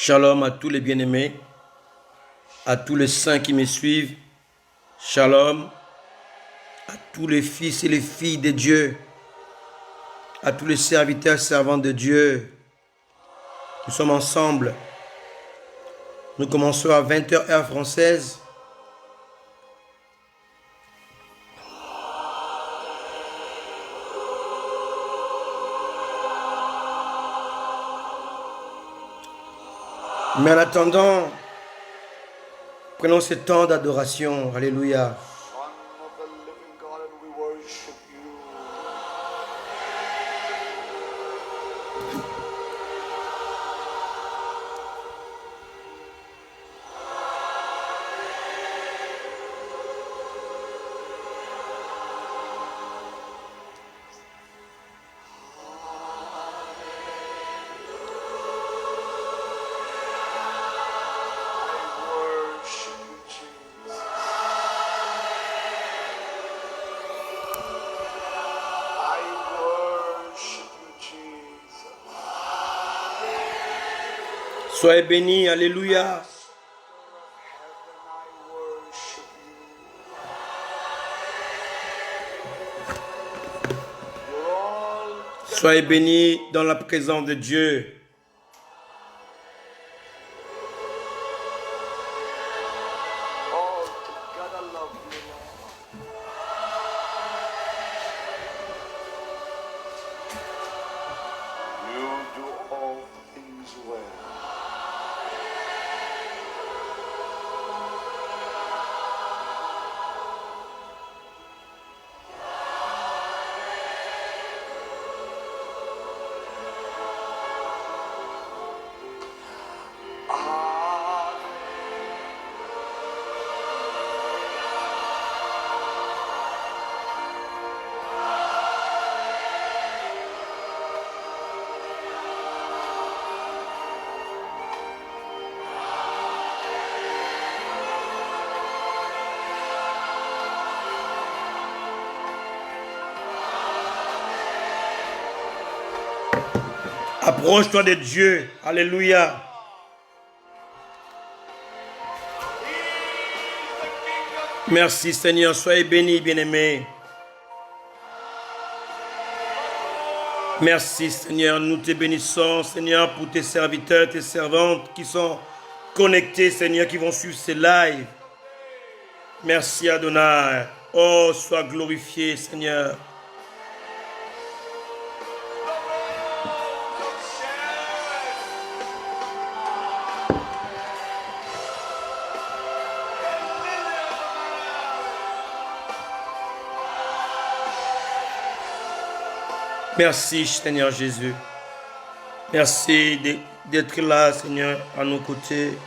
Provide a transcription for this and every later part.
Shalom à tous les bien-aimés, à tous les saints qui me suivent. Shalom à tous les fils et les filles de Dieu, à tous les serviteurs et servants de Dieu. Nous sommes ensemble. Nous commençons à 20h heure française. Mais en attendant, prenons ce temps d'adoration. Alléluia. Soyez bénis, alléluia. Soyez bénis dans la présence de Dieu. Approche-toi de Dieu. Alléluia. Merci Seigneur. Soyez bénis, bien-aimés. Merci Seigneur. Nous te bénissons, Seigneur, pour tes serviteurs, tes servantes qui sont connectés, Seigneur, qui vont suivre ces lives. Merci Adonai. Oh, sois glorifié, Seigneur. Merci Seigneur Jésus. Merci d'être là, Seigneur, à nos côtés.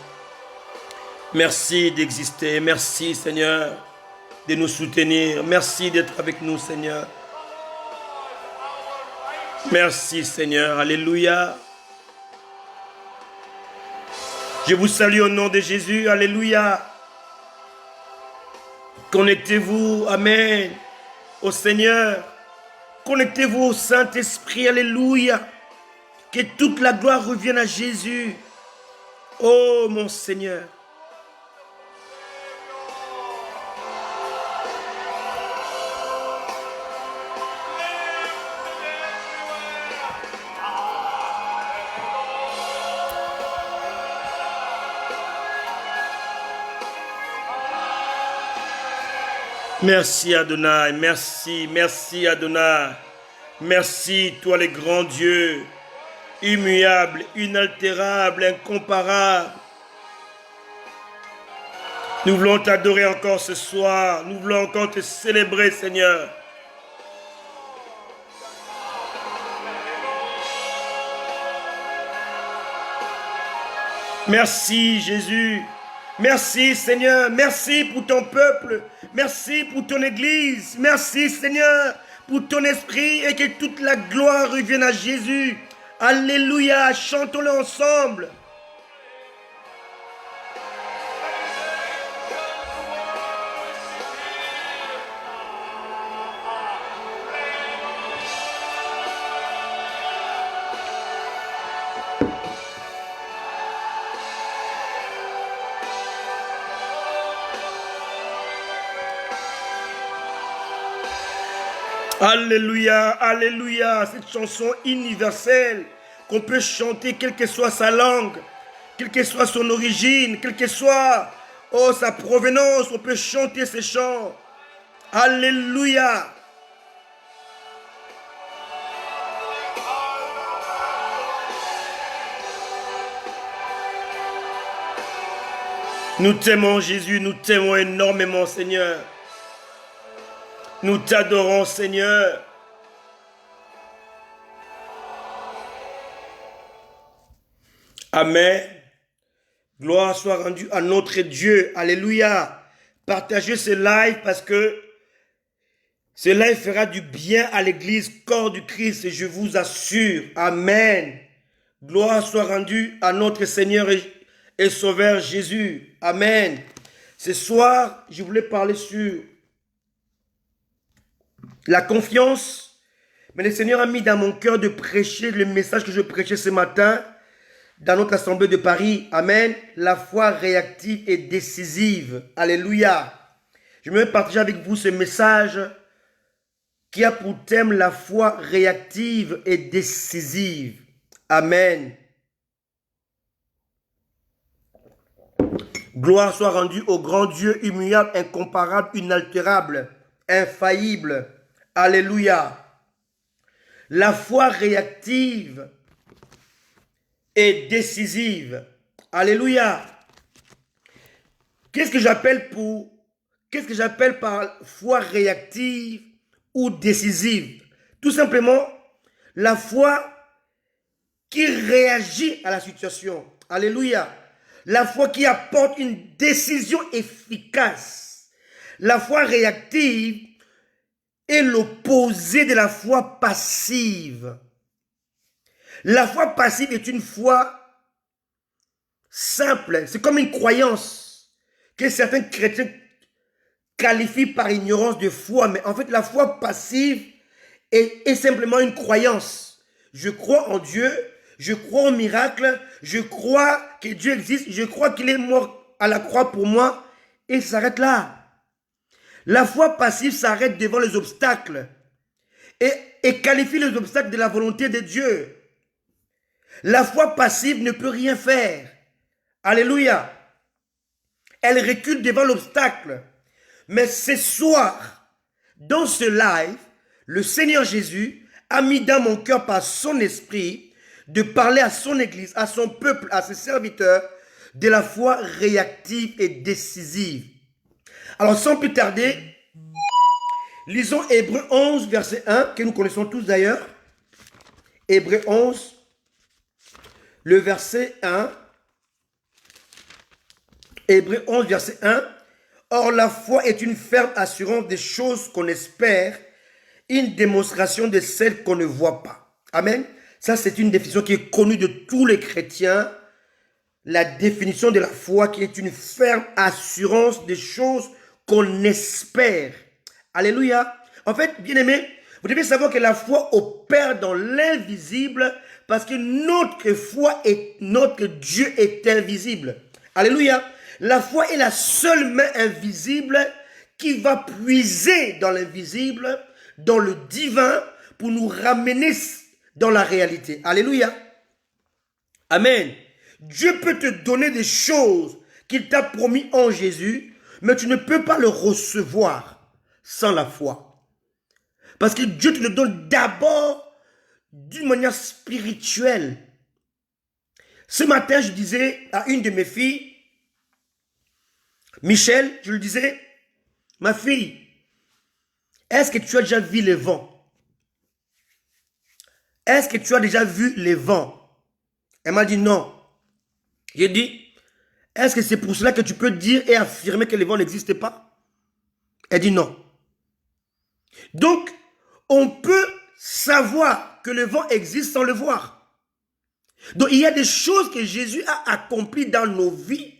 Merci d'exister. Merci Seigneur de nous soutenir. Merci d'être avec nous, Seigneur. Merci Seigneur. Alléluia. Je vous salue au nom de Jésus. Alléluia. Connectez-vous, Amen, au Seigneur. Connectez-vous au Saint-Esprit, alléluia. Que toute la gloire revienne à Jésus. Oh mon Seigneur. Merci Adonai, merci, merci Adonai. Merci toi le grand Dieu, immuable, inaltérable, incomparable. Nous voulons t'adorer encore ce soir, nous voulons encore te célébrer Seigneur. Merci Jésus. Merci Seigneur, merci pour ton peuple, merci pour ton église, merci Seigneur pour ton esprit et que toute la gloire revienne à Jésus. Alléluia, chantons-le ensemble. Alléluia, alléluia. Cette chanson universelle qu'on peut chanter quelle que soit sa langue, quelle que soit son origine, quelle que soit sa provenance, on peut chanter ces chants. Alléluia. Nous t'aimons Jésus, nous t'aimons énormément Seigneur. Nous t'adorons Seigneur. Amen. Gloire soit rendue à notre Dieu. Alléluia. Partagez ce live parce que ce live fera du bien à l'église, corps du Christ, et je vous assure. Amen. Gloire soit rendue à notre Seigneur et Sauveur Jésus. Amen. Ce soir, je voulais parler sur la confiance. Mais le Seigneur a mis dans mon cœur de prêcher le message que je prêchais ce matin dans notre assemblée de Paris. Amen. La foi réactive et décisive. Alléluia. Je vais partager avec vous ce message qui a pour thème la foi réactive et décisive. Amen. Gloire soit rendue au grand Dieu immuable, incomparable, inaltérable, infaillible. Alléluia. La foi réactive et décisive. Alléluia. Qu'est-ce que j'appelle par foi réactive ou décisive? Tout simplement, la foi qui réagit à la situation. Alléluia. La foi qui apporte une décision efficace. La foi réactive est l'opposé de la foi passive. La foi passive est une foi simple. C'est comme une croyance que certains chrétiens qualifient par ignorance de foi. Mais en fait, la foi passive est simplement une croyance. Je crois en Dieu, je crois au miracle, je crois que Dieu existe, je crois qu'il est mort à la croix pour moi, et ça s'arrête là. La foi passive s'arrête devant les obstacles et qualifie les obstacles de la volonté de Dieu. La foi passive ne peut rien faire. Alléluia. Elle recule devant l'obstacle. Mais ce soir, dans ce live, le Seigneur Jésus a mis dans mon cœur par son esprit de parler à son église, à son peuple, à ses serviteurs, de la foi réactive et décisive. Alors sans plus tarder, lisons Hébreux 11, verset 1, que nous connaissons tous d'ailleurs. Hébreux 11, le verset 1. Hébreux 11, verset 1. Or la foi est une ferme assurance des choses qu'on espère, une démonstration de celles qu'on ne voit pas. Amen. Ça, c'est une définition qui est connue de tous les chrétiens. La définition de la foi qui est une ferme assurance des choses qu'on espère. Alléluia. En fait, bien-aimés, vous devez savoir que la foi opère dans l'invisible parce que notre foi et notre Dieu est invisible. Alléluia. La foi est la seule main invisible qui va puiser dans l'invisible, dans le divin, pour nous ramener dans la réalité. Alléluia. Amen. Dieu peut te donner des choses qu'il t'a promis en Jésus, mais tu ne peux pas le recevoir sans la foi. Parce que Dieu te le donne d'abord d'une manière spirituelle. Ce matin, je disais à une de mes filles, Michel, je lui disais, ma fille, est-ce que tu as déjà vu les vents? Est-ce que tu as déjà vu les vents? Elle m'a dit non. J'ai dit, est-ce que c'est pour cela que tu peux dire et affirmer que les vents n'existent pas? Elle dit non. Donc, on peut savoir que le vent existe sans le voir. Donc, il y a des choses que Jésus a accomplies dans nos vies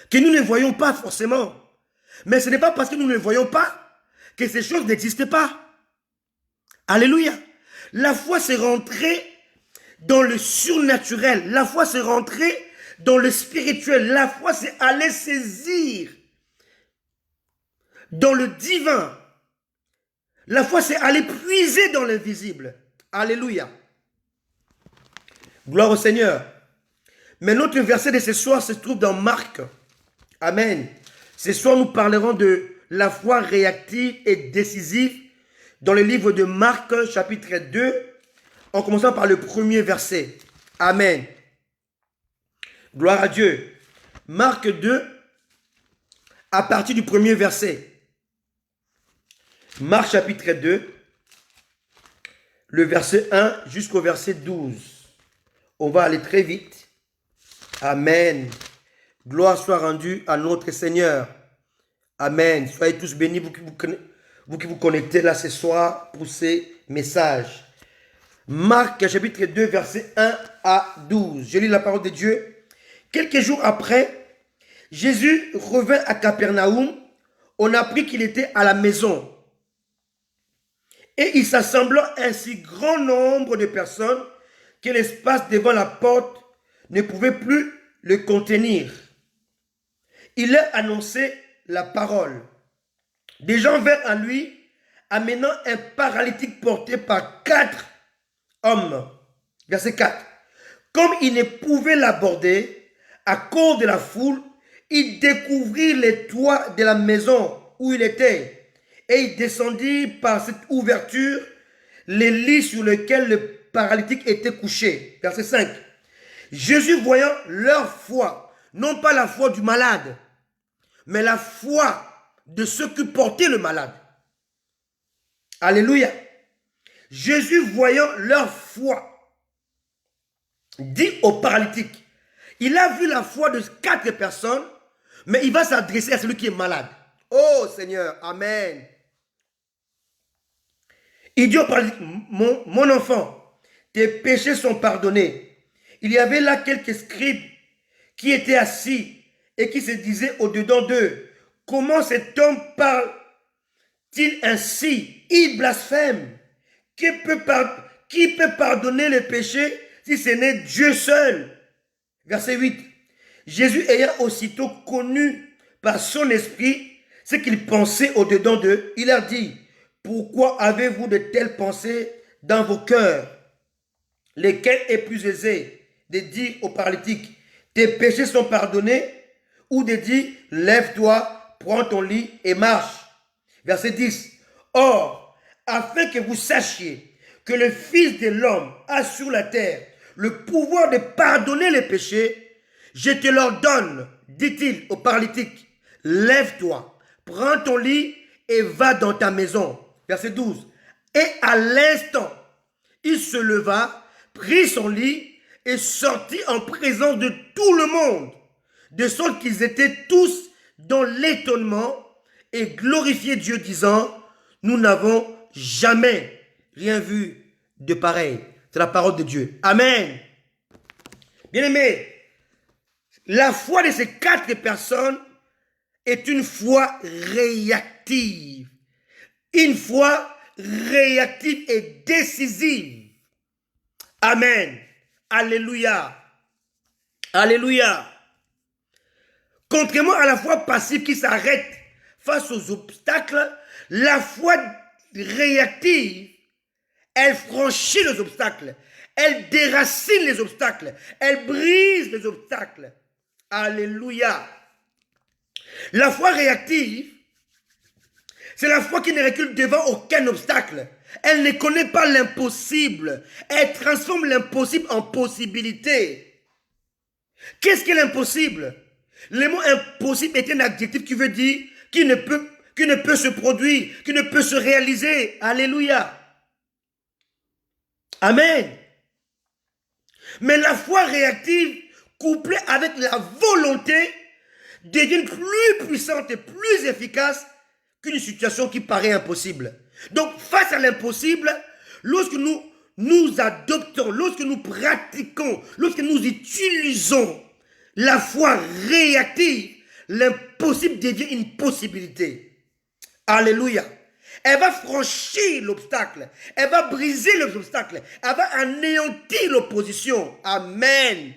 que nous ne voyons pas forcément. Mais ce n'est pas parce que nous ne voyons pas que ces choses n'existent pas. Alléluia. La foi, c'est rentrer dans le surnaturel. La foi, c'est rentrer dans le spirituel. La foi, c'est aller saisir dans le divin La foi, c'est aller puiser dans l'invisible. Alléluia. Gloire au Seigneur. Mais notre verset de ce soir se trouve dans Marc. Amen. Ce soir, nous parlerons de la foi réactive et décisive dans le livre de Marc, chapitre 2, en commençant par le premier verset. Amen. Gloire à Dieu. Marc 2, à partir du premier verset. Marc chapitre 2, le verset 1 jusqu'au verset 12. On va aller très vite. Amen. Gloire soit rendue à notre Seigneur. Amen. Soyez tous bénis, vous qui vous connectez là ce soir pour ces messages. Marc chapitre 2, verset 1 à 12. Je lis la parole de Dieu. Quelques jours après, Jésus revint à Capernaum. On apprit qu'il était à la maison. Et il s'assembla un si grand nombre de personnes que l'espace devant la porte ne pouvait plus le contenir. Il leur annonçait la parole. Des gens vinrent à lui, amenant un paralytique porté par 4 hommes. Verset 4. Comme il ne pouvait l'aborder à cause de la foule, il découvrit les toits de la maison où il était. Et il descendit par cette ouverture les lits sur lesquels le paralytique était couché. Verset 5. Jésus, voyant leur foi, non pas la foi du malade, mais la foi de ceux qui portaient le malade. Alléluia. Jésus, voyant leur foi, dit au paralytique, il a vu la foi de 4 personnes, mais il va s'adresser à celui qui est malade. Oh Seigneur, amen. Il dit au paralytique, mon enfant, tes péchés sont pardonnés. Il y avait là quelques scribes qui étaient assis et qui se disaient au-dedans d'eux, comment cet homme parle-t-il ainsi? Il blasphème. Qui peut pardonner les péchés si ce n'est Dieu seul? Verset 8. Jésus ayant aussitôt connu par son esprit ce qu'ils pensaient au-dedans d'eux, il leur dit, pourquoi avez-vous de telles pensées dans vos cœurs? Lesquels est plus aisé de dire au paralytique, tes péchés sont pardonnés, ou de dire, lève-toi, prends ton lit et marche. Verset 10. Or, afin que vous sachiez que le Fils de l'homme a sur la terre le pouvoir de pardonner les péchés, je te l'ordonne, dit-il au paralytique, lève-toi, prends ton lit et va dans ta maison. Verset 12. Et à l'instant, il se leva, prit son lit et sortit en présence de tout le monde, de sorte qu'ils étaient tous dans l'étonnement et glorifiaient Dieu, disant, nous n'avons jamais rien vu de pareil. C'est la parole de Dieu. Amen. Bien-aimés, la foi de ces 4 personnes est une foi réactive. Une foi réactive et décisive. Amen. Alléluia. Alléluia. Contrairement à la foi passive qui s'arrête face aux obstacles, la foi réactive, elle franchit les obstacles. Elle déracine les obstacles. Elle brise les obstacles. Alléluia. La foi réactive, c'est la foi qui ne recule devant aucun obstacle. Elle ne connaît pas l'impossible. Elle transforme l'impossible en possibilité. Qu'est-ce qu'est l'impossible? Le mot impossible est un adjectif qui veut dire qui ne peut se produire, qui ne peut se réaliser. Alléluia. Amen. Mais la foi réactive, couplée avec la volonté, devient plus puissante et plus efficace qu'une situation qui paraît impossible. Donc, face à l'impossible, lorsque nous adoptons, lorsque nous pratiquons, lorsque nous utilisons la foi réactive, l'impossible devient une possibilité. Alléluia. Elle va franchir l'obstacle. Elle va briser les obstacles. Elle va anéantir l'opposition. Amen.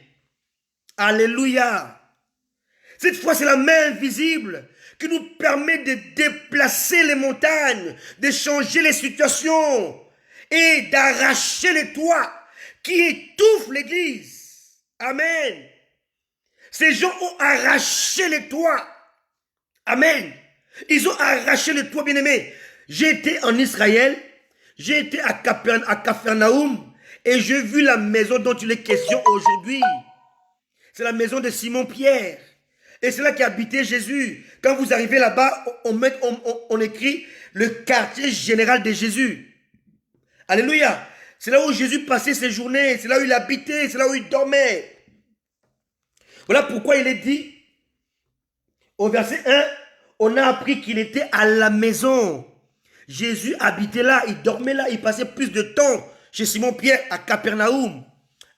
Alléluia. Cette fois, c'est la main invisible qui nous permet de déplacer les montagnes, de changer les situations et d'arracher les toits qui étouffent l'église. Amen. Ces gens ont arraché les toits. Amen. Ils ont arraché les toits, bien-aimés. J'ai été en Israël, j'ai été à Capharnaüm et j'ai vu la maison dont il est question aujourd'hui. C'est la maison de Simon-Pierre. Et c'est là qu'habitait Jésus. Quand vous arrivez là-bas, on écrit le quartier général de Jésus. Alléluia. C'est là où Jésus passait ses journées, c'est là où il habitait, c'est là où il dormait. Voilà pourquoi il est dit, au verset 1, on a appris qu'il était à la maison. Jésus habitait là, il dormait là, il passait plus de temps chez Simon-Pierre à Capharnaüm.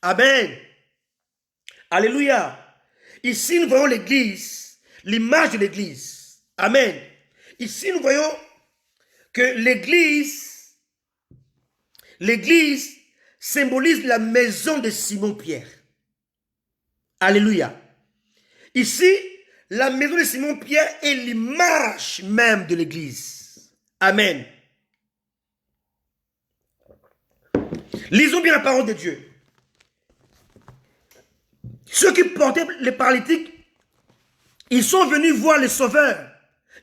Amen. Alléluia. Ici, nous voyons l'église, l'image de l'église. Amen. Ici, nous voyons que l'église symbolise la maison de Simon-Pierre. Alléluia. Ici, la maison de Simon-Pierre est l'image même de l'église. Amen. Lisons bien la parole de Dieu. Ceux qui portaient les paralytiques, ils sont venus voir les sauveurs.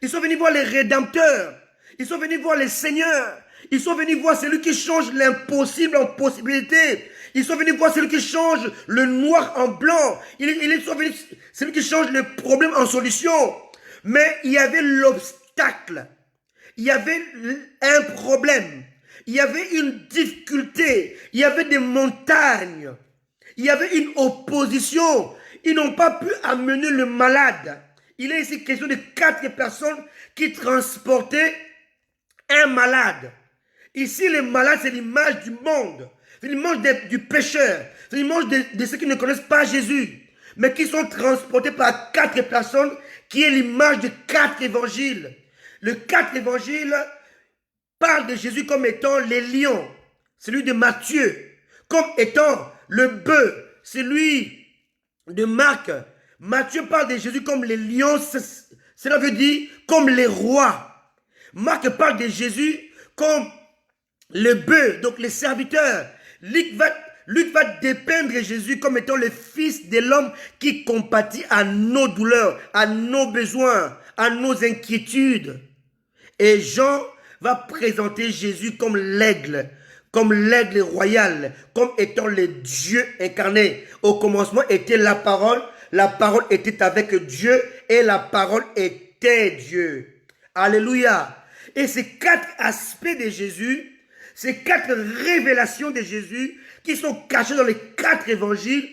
Ils sont venus voir les rédempteurs. Ils sont venus voir les seigneurs. Ils sont venus voir celui qui change l'impossible en possibilité. Ils sont venus voir celui qui change le noir en blanc. Ils sont venus celui qui change le problème en solution. Mais il y avait l'obstacle. Il y avait un problème. Il y avait une difficulté. Il y avait des montagnes. Il y avait une opposition. Ils n'ont pas pu amener le malade. Il est ici question de 4 personnes qui transportaient un malade. Ici, les malades, c'est l'image du monde. C'est l'image du pécheur. C'est l'image de ceux qui ne connaissent pas Jésus. Mais qui sont transportés par 4 personnes qui est l'image de 4 évangiles. Le 4 évangiles parle de Jésus comme étant les lions. Celui de Matthieu. Comme étant le bœuf. Celui de Marc. Matthieu parle de Jésus comme les lions. Cela veut dire comme les rois. Marc parle de Jésus comme le bœuf, donc les serviteurs. Luc va dépeindre Jésus comme étant le fils de l'homme qui compatit à nos douleurs, à nos besoins, à nos inquiétudes. Et Jean va présenter Jésus comme l'aigle royal, comme étant le Dieu incarné. Au commencement était la parole était avec Dieu et la parole était Dieu. Alléluia. Et ces 4 aspects de Jésus, ces 4 révélations de Jésus qui sont cachées dans les 4 évangiles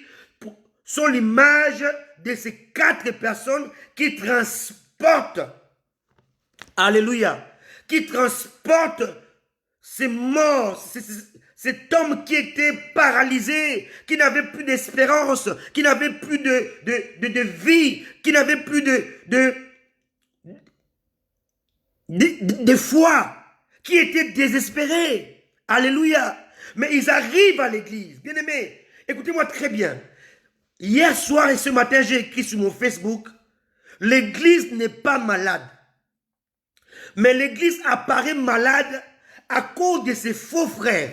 sont l'image de ces 4 personnes qui transportent, alléluia, qui transportent ces morts, cet homme qui était paralysé, qui n'avait plus d'espérance, qui n'avait plus de vie, qui n'avait plus de foi, qui était désespéré. Alléluia. Mais ils arrivent à l'église. Bien-aimés, écoutez-moi très bien. Hier soir et ce matin, j'ai écrit sur mon Facebook, l'église n'est pas malade. Mais l'église apparaît malade à cause de ses faux frères,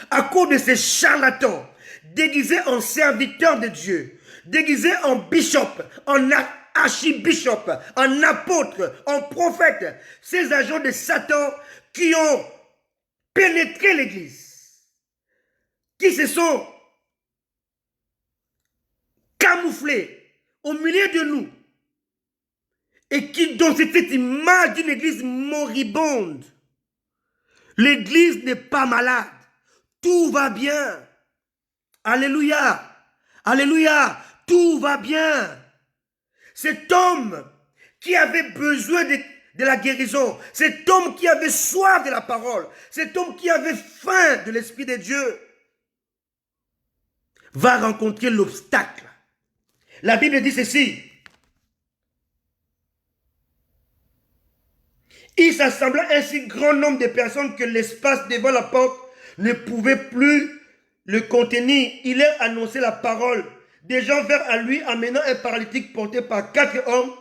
à cause de ces charlatans, déguisés en serviteurs de Dieu, déguisés en bishop, en archibishop, en apôtre, en prophète, ces agents de Satan qui ont pénétré l'église, qui se sont camouflés au milieu de nous et qui dont c'est cette image d'une église moribonde. L'église n'est pas malade. Tout va bien. Alléluia. Alléluia. Tout va bien. Cet homme qui avait besoin de la guérison, cet homme qui avait soif de la parole, cet homme qui avait faim de l'Esprit de Dieu, va rencontrer l'obstacle. La Bible dit ceci. Il s'assembla un si grand nombre de personnes que l'espace devant la porte ne pouvait plus le contenir. Il leur annonçait la parole. Des gens vinrent à lui amenant un paralytique porté par 4 hommes.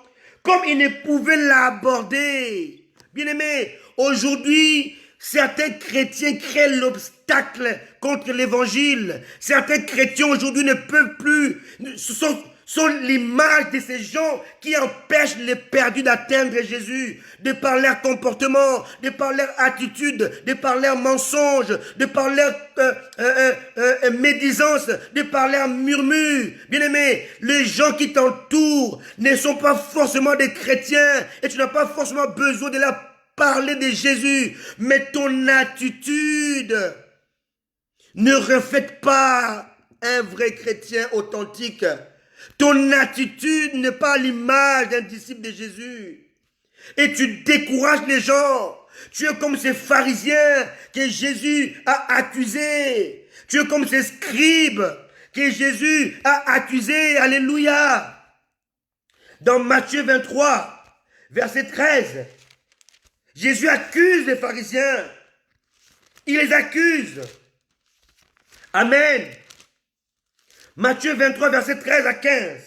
comme ils ne pouvaient l'aborder. Bien-aimés, aujourd'hui, certains chrétiens créent l'obstacle contre l'évangile. Certains chrétiens aujourd'hui ne peuvent plus, sont l'image de ces gens qui empêchent les perdus d'atteindre Jésus, de par leur comportement, de par leur attitude, de par leurs mensonges, de par leur médisance, de par leur murmure. Bien-aimé, les gens qui t'entourent ne sont pas forcément des chrétiens et tu n'as pas forcément besoin de leur parler de Jésus, mais ton attitude ne reflète pas un vrai chrétien authentique. Ton attitude n'est pas l'image d'un disciple de Jésus. Et tu décourages les gens. Tu es comme ces pharisiens que Jésus a accusés. Tu es comme ces scribes que Jésus a accusés. Alléluia. Dans Matthieu 23, verset 13, Jésus accuse les pharisiens. Il les accuse. Amen. Matthieu 23, verset 13 à 15.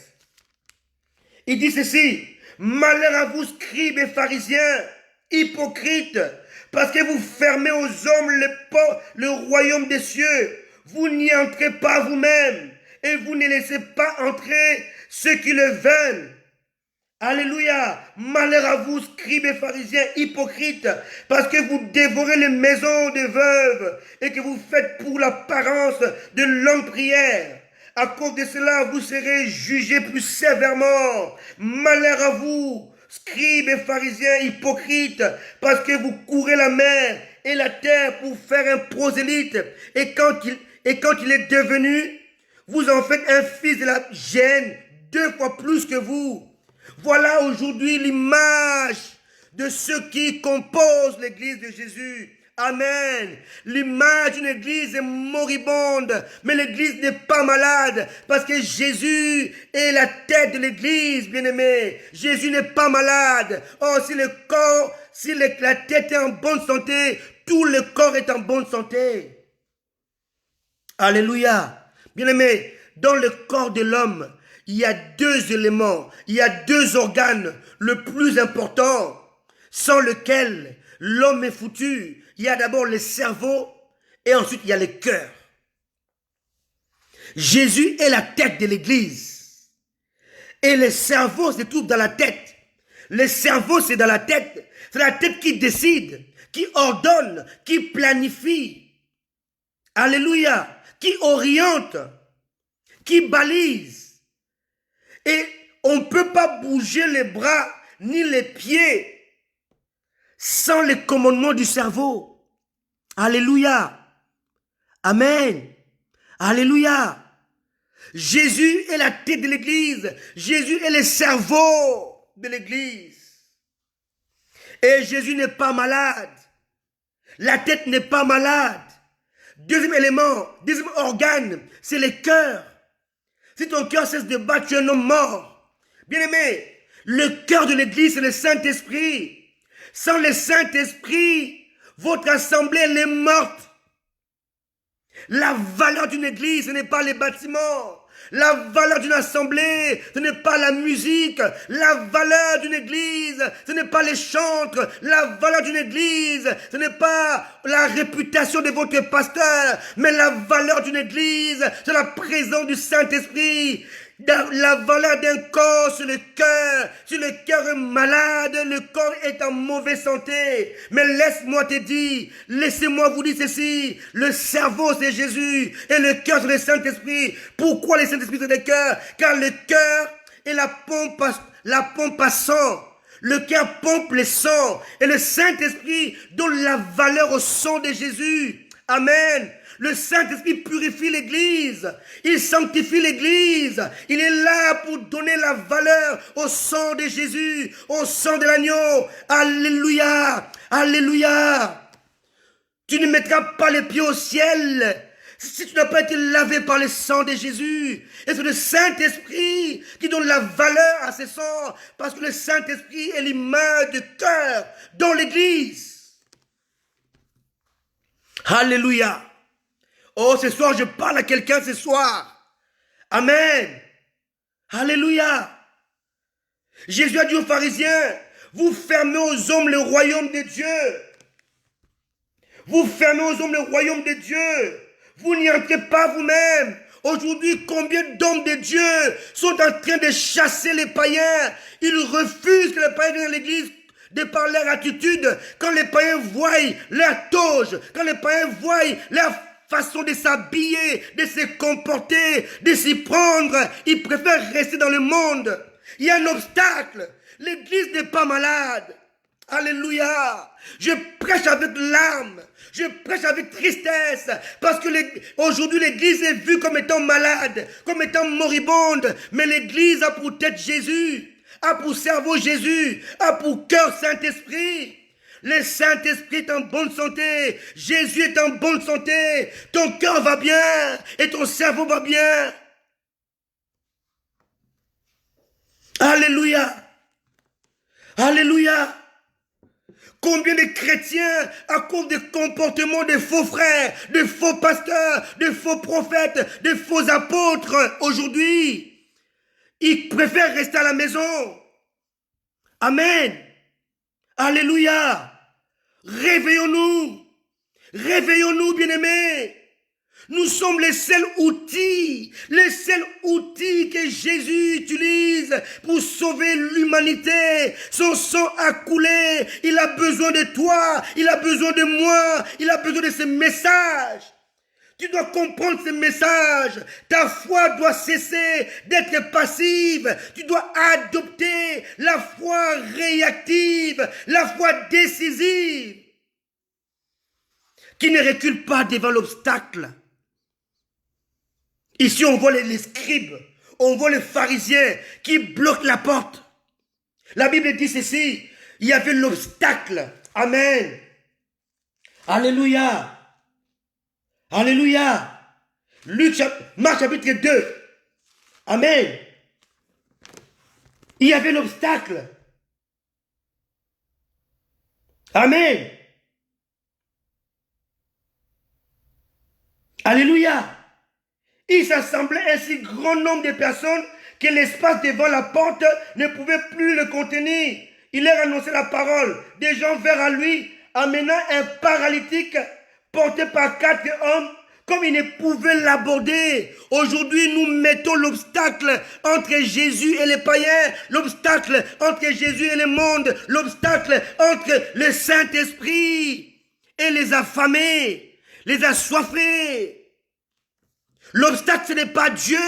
Il dit ceci. Malheur à vous, scribes et pharisiens, hypocrites, parce que vous fermez aux hommes le royaume des cieux. Vous n'y entrez pas vous-même, et vous ne laissez pas entrer ceux qui le veulent. Alléluia. Malheur à vous, scribes et pharisiens, hypocrites, parce que vous dévorez les maisons des veuves, et que vous faites pour l'apparence de longues prières. À cause de cela, vous serez jugés plus sévèrement. Malheur à vous, scribes et pharisiens hypocrites, parce que vous courez la mer et la terre pour faire un prosélyte. Et quand il est devenu, vous en faites un fils de la gêne 2 fois plus que vous. Voilà aujourd'hui l'image de ceux qui composent l'église de Jésus. Amen. L'image d'une église est moribonde, mais l'église n'est pas malade, parce que Jésus est la tête de l'église, bien-aimé. Jésus n'est pas malade. Oh, si la tête est en bonne santé, tout le corps est en bonne santé. Alléluia. Bien-aimé, dans le corps de l'homme, il y a 2 éléments, il y a 2 organes, le plus important, sans lequel l'homme est foutu. Il y a d'abord le cerveau et ensuite il y a le cœur. Jésus est la tête de l'église. Et le cerveau se trouve dans la tête. Le cerveau, c'est dans la tête. C'est la tête qui décide, qui ordonne, qui planifie. Alléluia. Qui oriente, qui balise. Et on ne peut pas bouger les bras ni les pieds sans le commandement du cerveau. Alléluia. Amen. Alléluia. Jésus est la tête de l'église. Jésus est le cerveau de l'église. Et Jésus n'est pas malade. La tête n'est pas malade. Deuxième élément, deuxième organe, c'est le cœur. Si ton cœur cesse de battre, tu es un homme mort. Bien-aimé, le cœur de l'église, c'est le Saint-Esprit. Sans le Saint-Esprit, votre assemblée, elle est morte. La valeur d'une église, ce n'est pas les bâtiments. La valeur d'une assemblée, ce n'est pas la musique. La valeur d'une église, ce n'est pas les chantres. La valeur d'une église, ce n'est pas la réputation de votre pasteur. Mais la valeur d'une église, c'est la présence du Saint-Esprit. La valeur d'un corps sur le cœur. Si le cœur est malade, le corps est en mauvaise santé. Mais laisse-moi te dire, laissez-moi vous dire ceci. Le cerveau c'est Jésus et le cœur c'est le Saint-Esprit. Pourquoi le Saint-Esprit c'est le cœur? Car le cœur est la pompe à sang. Le cœur pompe le sang et le Saint-Esprit donne la valeur au sang de Jésus. Amen. Le Saint-Esprit purifie l'église. Il sanctifie l'église. Il est là pour donner la valeur au sang de Jésus, au sang de l'agneau. Alléluia. Alléluia. Tu ne mettras pas les pieds au ciel si tu n'as pas été lavé par le sang de Jésus. Et c'est le Saint-Esprit qui donne la valeur à ce sang, parce que le Saint-Esprit est l'image du cœur dans l'église. Alléluia. Oh, ce soir, je parle à quelqu'un ce soir. Amen. Alléluia. Jésus a dit aux pharisiens, vous fermez aux hommes le royaume de Dieu. Vous fermez aux hommes le royaume de Dieu. Vous n'y entrez pas vous-même. Aujourd'hui, combien d'hommes de Dieu sont en train de chasser les païens? Ils refusent que les païens viennent à l'église de par leur attitude. Quand les païens voient leur toge, quand les païens voient leur façon de s'habiller, de se comporter, de s'y prendre, ils préfèrent rester dans le monde. Il y a un obstacle. L'église n'est pas malade. Alléluia. Je prêche avec larmes. Je prêche avec tristesse. Parce que aujourd'hui l'église est vue comme étant malade, comme étant moribonde. Mais l'église a pour tête Jésus, a pour cerveau Jésus, a pour cœur Saint-Esprit. Le Saint-Esprit est en bonne santé. Jésus est en bonne santé. Ton cœur va bien et ton cerveau va bien. Alléluia. Alléluia. Combien de chrétiens, à cause des comportements de faux frères, de faux pasteurs, de faux prophètes, de faux apôtres, aujourd'hui, ils préfèrent rester à la maison. Amen. Alléluia. Réveillons-nous. Réveillons-nous, bien-aimés. Nous sommes les seuls outils que Jésus utilise pour sauver l'humanité. Son sang a coulé. Il a besoin de toi. Il a besoin de moi. Il a besoin de ce message. Tu dois comprendre ce message. Ta foi doit cesser d'être passive. Tu dois adopter la foi réactive, la foi décisive, qui ne recule pas devant l'obstacle. Ici, on voit les scribes, on voit les pharisiens qui bloquent la porte. La Bible dit ceci, il y avait l'obstacle. Amen. Alléluia. Alléluia. Marc chapitre 2. Amen. Il y avait l'obstacle. Amen. Alléluia. Il s'assemblait un si grand nombre de personnes que l'espace devant la porte ne pouvait plus le contenir. Il leur annonçait la parole. Des gens vinrent à lui, amenant un paralytique porté par 4 hommes, comme ils ne pouvaient l'aborder. Aujourd'hui, nous mettons l'obstacle entre Jésus et les païens, l'obstacle entre Jésus et le monde, l'obstacle entre le Saint-Esprit et les affamés, les assoiffés. L'obstacle, ce n'est pas Dieu,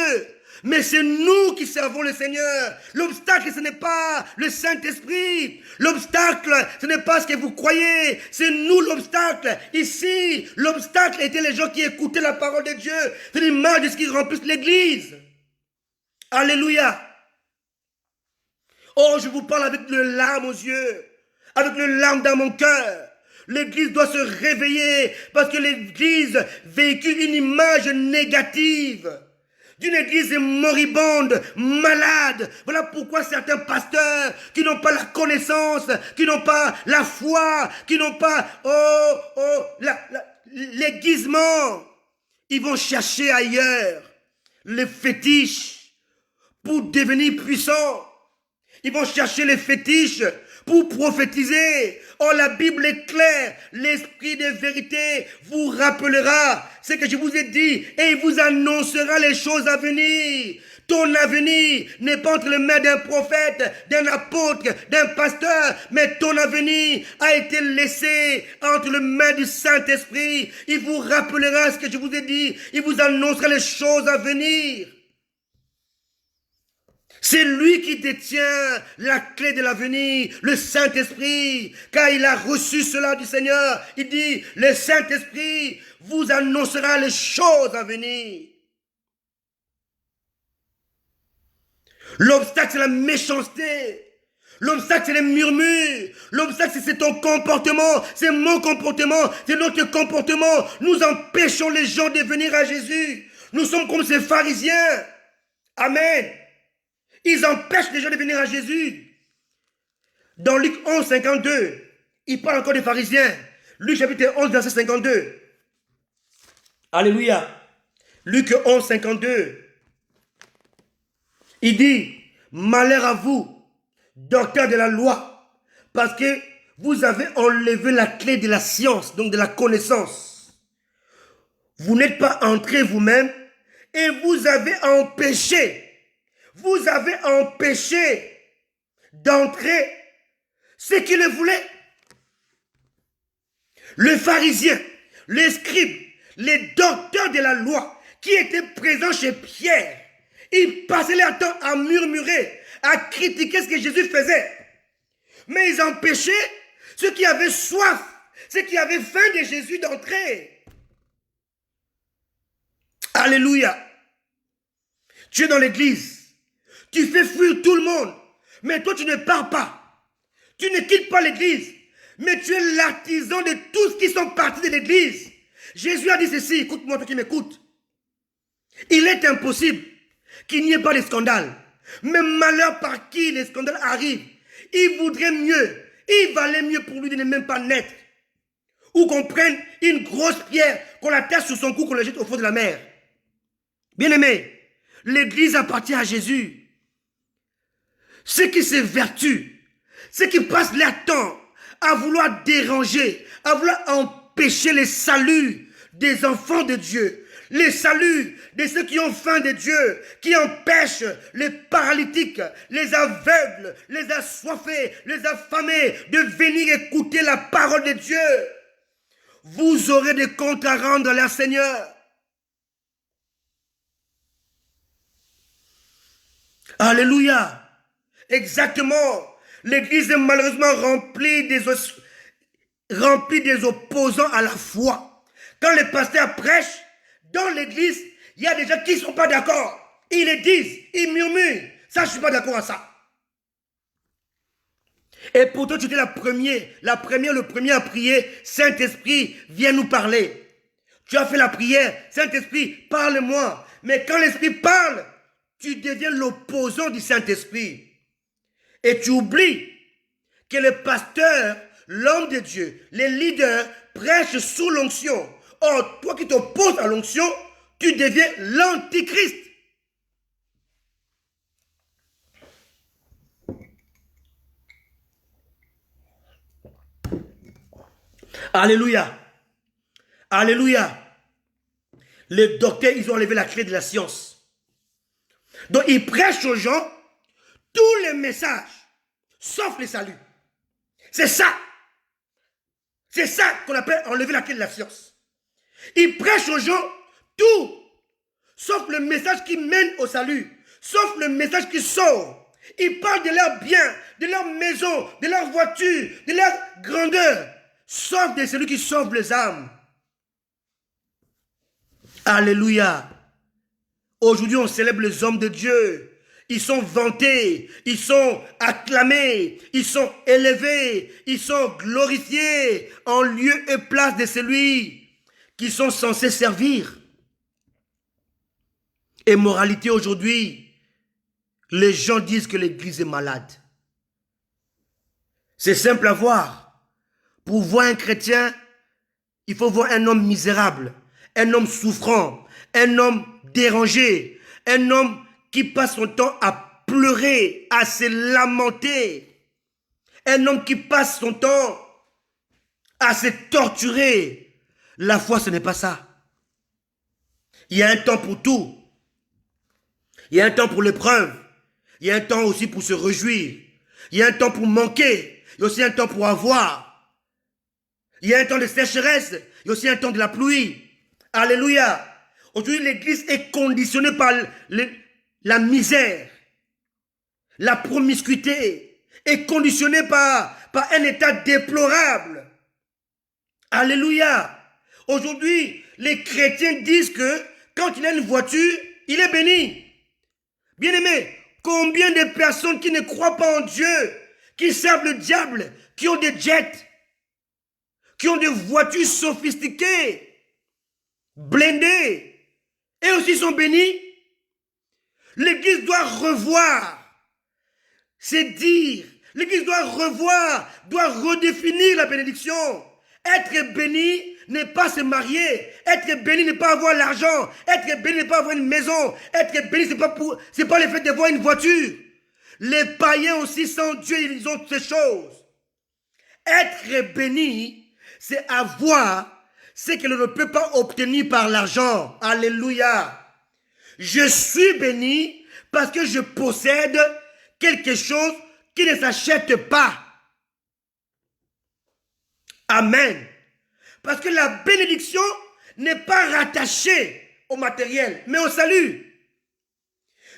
mais c'est nous qui servons le Seigneur. L'obstacle, ce n'est pas le Saint-Esprit. L'obstacle, ce n'est pas ce que vous croyez. C'est nous l'obstacle. Ici, l'obstacle était les gens qui écoutaient la parole de Dieu. C'est l'image de ce qui remplissent l'église. Alléluia. Oh, je vous parle avec le larmes aux yeux, avec le larmes dans mon cœur. L'église doit se réveiller parce que l'église véhicule une image négative d'une église moribonde, malade. Voilà pourquoi certains pasteurs qui n'ont pas la connaissance, qui n'ont pas la foi, qui n'ont pas l'aiguisement, ils vont chercher ailleurs les fétiches pour devenir puissants. Ils vont chercher les fétiches pour prophétiser. Oh, la Bible est claire. L'Esprit de vérité vous rappellera ce que je vous ai dit et il vous annoncera les choses à venir. Ton avenir n'est pas entre les mains d'un prophète, d'un apôtre, d'un pasteur, mais ton avenir a été laissé entre les mains du Saint-Esprit. Il vous rappellera ce que je vous ai dit. Il vous annoncera les choses à venir. C'est lui qui détient la clé de l'avenir, le Saint-Esprit, car il a reçu cela du Seigneur. Il dit, le Saint-Esprit vous annoncera les choses à venir. L'obstacle, c'est la méchanceté. L'obstacle, c'est les murmures. L'obstacle, c'est ton comportement. C'est mon comportement. C'est notre comportement. Nous empêchons les gens de venir à Jésus. Nous sommes comme ces pharisiens. Amen. Ils empêchent les gens de venir à Jésus. Dans Luc 11, 52, il parle encore des pharisiens. Luc chapitre 11, verset 52. Alléluia. Luc 11, 52. Il dit, malheur à vous, docteur de la loi, parce que vous avez enlevé la clé de la science, donc de la connaissance. Vous n'êtes pas entré vous-même et vous avez empêché d'entrer ce qu'il voulait. Le pharisien, les scribes, les docteurs de la loi qui étaient présents chez Pierre, ils passaient leur temps à murmurer, à critiquer ce que Jésus faisait. Mais ils empêchaient ceux qui avaient soif, ceux qui avaient faim de Jésus d'entrer. Alléluia. Tu es dans l'église, tu fais fuir tout le monde, mais toi tu ne pars pas. Tu ne quittes pas l'église, mais tu es l'artisan de tous qui sont partis de l'église. Jésus a dit ceci, écoute-moi toi qui m'écoutes. Il est impossible qu'il n'y ait pas de scandale. Mais malheur par qui les scandales arrivent, il voudrait mieux, il valait mieux pour lui de ne même pas naître. Ou qu'on prenne une grosse pierre, qu'on la tasse sur son cou, qu'on la jette au fond de la mer. Bien-aimé, l'église appartient à Jésus. Ceux qui s'évertuent, ceux qui passent leur temps à vouloir déranger, à vouloir empêcher le salut des enfants de Dieu, les saluts de ceux qui ont faim de Dieu, qui empêchent les paralytiques, les aveugles, les assoiffés, les affamés de venir écouter la parole de Dieu. Vous aurez des comptes à rendre à leur Seigneur. Alléluia. Exactement. L'église est malheureusement remplie des opposants à la foi. Quand les pasteurs prêchent, dans l'église, il y a des gens qui ne sont pas d'accord. Ils le disent, ils murmurent. Ça, je ne suis pas d'accord à ça. Et pourtant, tu étais le premier à prier. Saint-Esprit, viens nous parler. Tu as fait la prière. Saint-Esprit, parle-moi. Mais quand l'Esprit parle, tu deviens l'opposant du Saint-Esprit. Et tu oublies que le pasteur, l'homme de Dieu, les leaders prêchent sous l'onction. Or, toi qui t'opposes à l'onction, tu deviens l'antichrist. Alléluia. Alléluia. Les docteurs, ils ont enlevé la clé de la science. Donc, ils prêchent aux gens tous les messages, sauf le salut. C'est ça. C'est ça qu'on appelle enlever la clé de la science. Ils prêchent aux gens tout, sauf le message qui mène au salut, sauf le message qui sauve. Ils parlent de leurs biens, de leur maison, de leur voiture, de leur grandeur, sauf de celui qui sauve les âmes. Alléluia. Aujourd'hui, on célèbre les hommes de Dieu. Ils sont vantés, ils sont acclamés, ils sont élevés, ils sont glorifiés en lieu et place de celui qui sont censés servir. Et moralité aujourd'hui, les gens disent que l'église est malade. C'est simple à voir. Pour voir un chrétien, il faut voir un homme misérable, un homme souffrant, un homme dérangé, un homme qui passe son temps à pleurer, à se lamenter. Un homme qui passe son temps à se torturer. La foi, ce n'est pas ça. Il y a un temps pour tout. Il y a un temps pour l'épreuve. Il y a un temps aussi pour se réjouir. Il y a un temps pour manquer. Il y a aussi un temps pour avoir. Il y a un temps de sécheresse. Il y a aussi un temps de la pluie. Alléluia. Aujourd'hui, l'église est conditionnée par la misère. La promiscuité est conditionnée par un état déplorable. Alléluia. Aujourd'hui, les chrétiens disent que quand il a une voiture, il est béni. Bien-aimé, combien de personnes qui ne croient pas en Dieu, qui servent le diable, qui ont des jets, qui ont des voitures sophistiquées, blindées, et aussi sont bénis. L'église doit revoir, c'est dire, l'église doit revoir, doit redéfinir la bénédiction. Être béni n'est pas se marier. Être béni n'est pas avoir l'argent. Être béni n'est pas avoir une maison. Être béni, c'est pas le fait d'avoir une voiture. Les païens aussi, sans Dieu, ils ont ces choses. Être béni, c'est avoir ce que l'on ne peut pas obtenir par l'argent. Alléluia. Je suis béni parce que je possède quelque chose qui ne s'achète pas. Amen. Parce que la bénédiction n'est pas rattachée au matériel, mais au salut.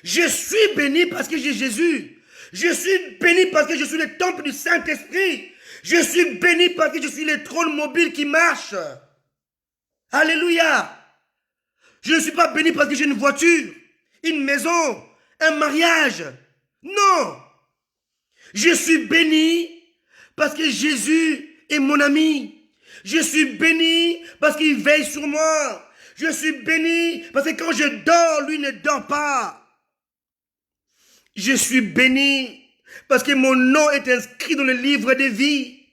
Je suis béni parce que j'ai Jésus. Je suis béni parce que je suis le temple du Saint-Esprit. Je suis béni parce que je suis le trône mobile qui marche. Alléluia. Je ne suis pas béni parce que j'ai une voiture, une maison, un mariage. Non. Je suis béni parce que Jésus est mon ami. Je suis béni parce qu'il veille sur moi. Je suis béni parce que quand je dors, lui ne dort pas. Je suis béni parce que mon nom est inscrit dans le livre de vie.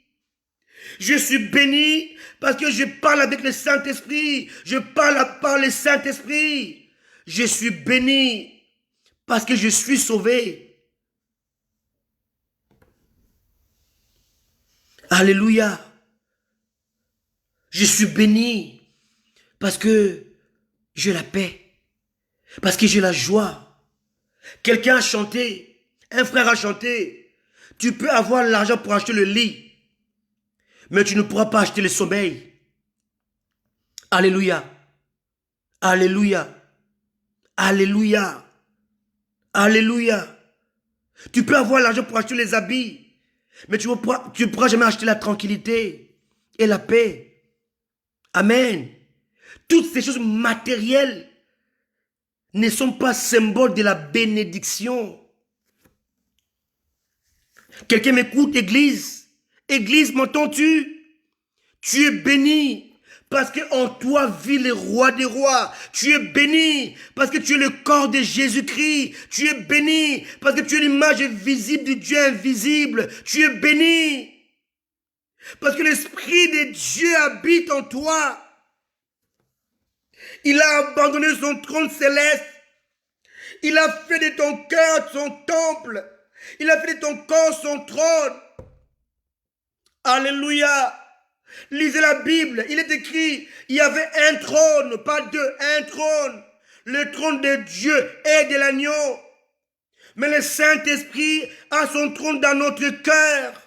Je suis béni parce que je parle avec le Saint-Esprit. Je parle par le Saint-Esprit. Je suis béni parce que je suis sauvé. Alléluia. Je suis béni parce que j'ai la paix. Parce que j'ai la joie. Quelqu'un a chanté, un frère a chanté. Tu peux avoir l'argent pour acheter le lit, mais tu ne pourras pas acheter le sommeil. Alléluia. Alléluia. Alléluia. Alléluia. Tu peux avoir l'argent pour acheter les habits, mais tu ne pourras jamais acheter la tranquillité et la paix. Amen. Toutes ces choses matérielles ne sont pas symboles de la bénédiction. Quelqu'un m'écoute, Église. Église, m'entends-tu? Tu es béni parce qu'en toi vit le roi des rois. Tu es béni parce que tu es le corps de Jésus-Christ. Tu es béni parce que tu es l'image visible du Dieu invisible. Tu es béni parce que l'Esprit de Dieu habite en toi. Il a abandonné son trône céleste. Il a fait de ton cœur son temple. Il a fait de ton corps son trône. Alléluia. Lisez la Bible. Il est écrit, il y avait un trône, pas deux, un trône. Le trône de Dieu et de l'agneau. Mais le Saint-Esprit a son trône dans notre cœur.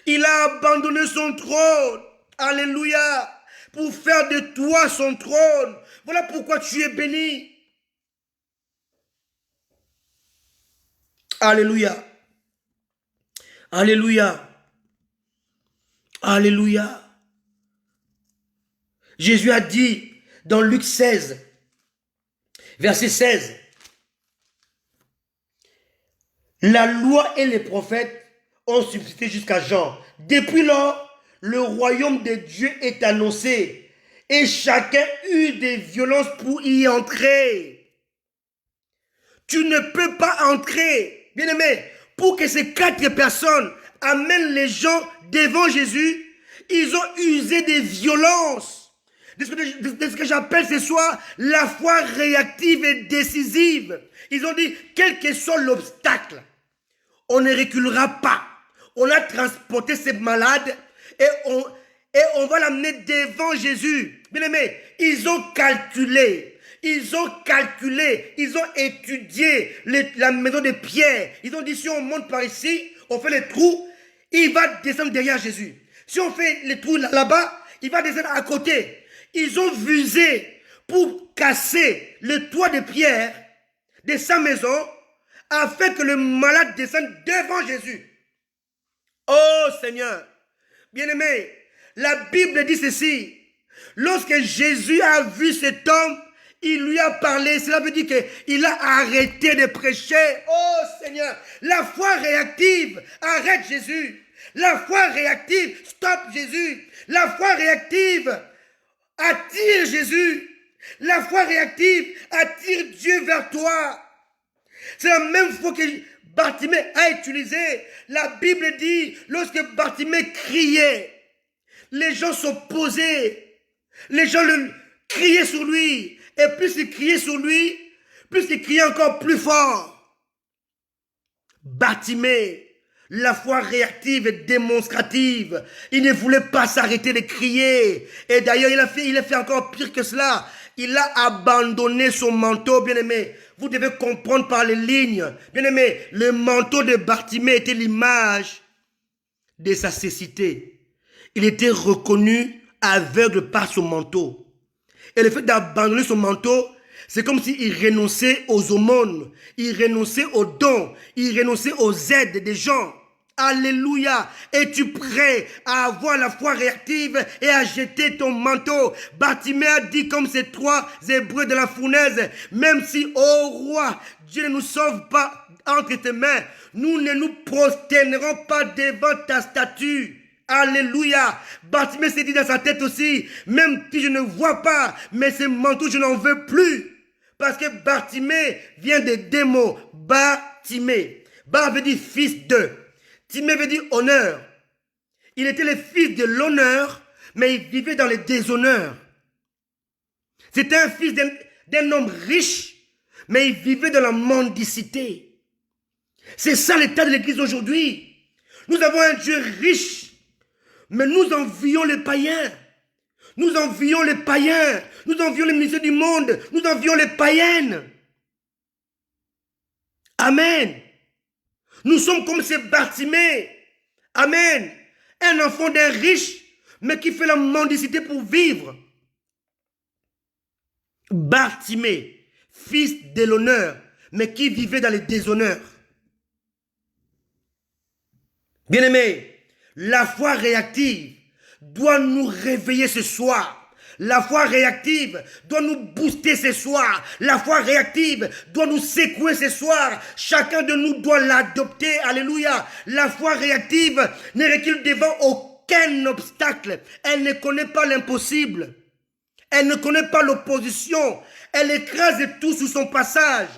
Il a abandonné son trône. Alléluia. Pour faire de toi son trône. Voilà pourquoi tu es béni. Alléluia. Alléluia. Alléluia. Jésus a dit dans Luc 16, verset 16, la loi et les prophètes ont subsisté jusqu'à Jean. Depuis lors, le royaume de Dieu est annoncé et chacun eut des violences pour y entrer. Tu ne peux pas entrer, bien-aimé, pour que ces 4 personnes amènent les gens devant Jésus. Ils ont usé des violences, de ce que j'appelle ce soir la foi réactive et décisive. Ils ont dit, quel que soit l'obstacle, on ne reculera pas. On a transporté ces malades et on va l'amener devant Jésus. Bien-aimé, ils ont calculé. Ils ont étudié la maison de Pierre. Ils ont dit, si on monte par ici, on fait les trous, il va descendre derrière Jésus. Si on fait les trous là-bas, il va descendre à côté. Ils ont visé pour casser le toit de Pierre de sa maison afin que le malade descende devant Jésus. Oh Seigneur, bien-aimé, la Bible dit ceci. Lorsque Jésus a vu cet homme, il lui a parlé. Cela veut dire qu'il a arrêté de prêcher. Oh Seigneur, la foi réactive, arrête Jésus. La foi réactive, stop Jésus. La foi réactive, attire Jésus. La foi réactive, attire Dieu vers toi. C'est la même foi que Bartimée a utilisée. La Bible dit, lorsque Bartimée criait, les gens s'opposaient. Les gens criaient sur lui. Et plus ils criaient sur lui, plus ils criaient encore plus fort. Bartimée, la foi réactive et démonstrative. Il ne voulait pas s'arrêter de crier. Et d'ailleurs, il a fait encore pire que cela. Il a abandonné son manteau, bien-aimé. Vous devez comprendre par les lignes. Bien-aimé, le manteau de Bartimée était l'image de sa cécité. Il était reconnu aveugle par son manteau. Et le fait d'abandonner son manteau, c'est comme s'il renonçait aux aumônes, il renonçait aux dons, il renonçait aux aides des gens. Alléluia. Es-tu prêt à avoir la foi réactive et à jeter ton manteau? Bartimée a dit comme ces trois Hébreux de la fournaise, même si, ô roi, Dieu ne nous sauve pas entre tes mains, nous ne nous prosternerons pas devant ta statue. Alléluia. Bartimée s'est dit dans sa tête aussi, même si je ne vois pas, mais ce manteau, je n'en veux plus. Parce que Bartimée vient des deux mots. Bartimée. Bar veut dire fils de. Timée veut dire honneur. Il était le fils de l'honneur, mais il vivait dans le déshonneur. C'était un fils d'un homme riche, mais il vivait dans la mendicité. C'est ça l'état de l'église aujourd'hui. Nous avons un Dieu riche, mais nous envions les païens. Nous envions les païens. Nous envions les musées du monde. Nous envions les païennes. Amen. Nous sommes comme ces Bartimée. Amen. Un enfant d'un riche, mais qui fait la mendicité pour vivre. Bartimée, fils de l'honneur, mais qui vivait dans le déshonneur. Bien-aimés, la foi réactive doit nous réveiller ce soir. La foi réactive doit nous booster ce soir. La foi réactive doit nous secouer ce soir. Chacun de nous doit l'adopter. Alléluia. La foi réactive ne recule devant aucun obstacle. Elle ne connaît pas l'impossible. Elle ne connaît pas l'opposition. Elle écrase tout sous son passage.